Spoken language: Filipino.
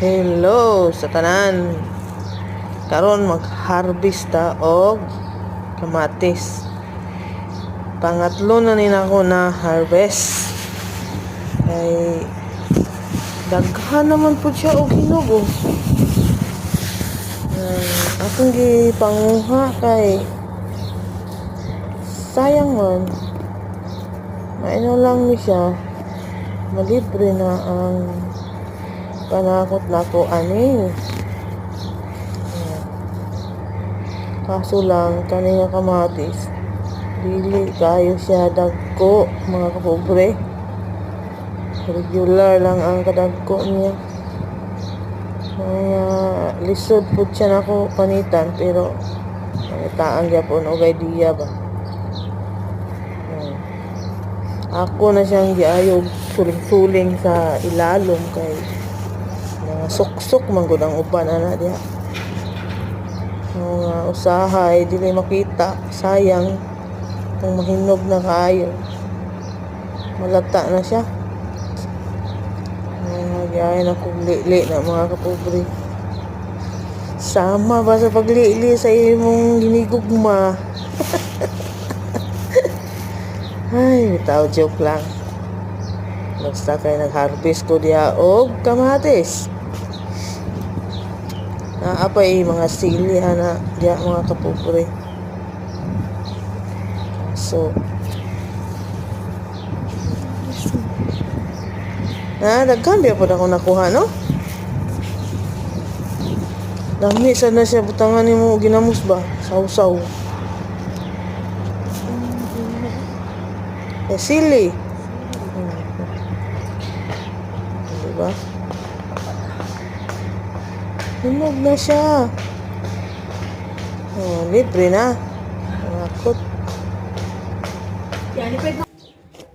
Hello sa tanan. Karon mag-harvest ta og kamatis. Pangatlo na ni ako na harvest. Ay daghan naman po siya og hinog oh. Akong gipanguha kay sayang man. Maino lang ni siya. Malibre na ang panakot na ko ani. Kaso lang kani nga kamatis dili kayo siya dagko mga kapobre. Regular lang ang kadagko niya. Lisod po siya nako panitan pero taang gyapon og idea ba. Ako na siyang giayog suling-suling sa ilalom kay mga suksok man gud ang uban ana diha. Mga usahay dili makita, sayang kung mahinog na kayo. Malata na siya. Gaya na kong li na mga kapobre. Sama ba sa paglili sa imong ginigugma? Ay, bitaw joke lang. Basta kay nag-harvest ko diha og kamatis. Naapay mga sili ana diha mga kapobre. So daghan biya po ako nakuha, no? Dami sana siya butangan ni mo ginamos ba? Sausaw. Sili. Diba? Hinog na siya. Libre na. Nakot.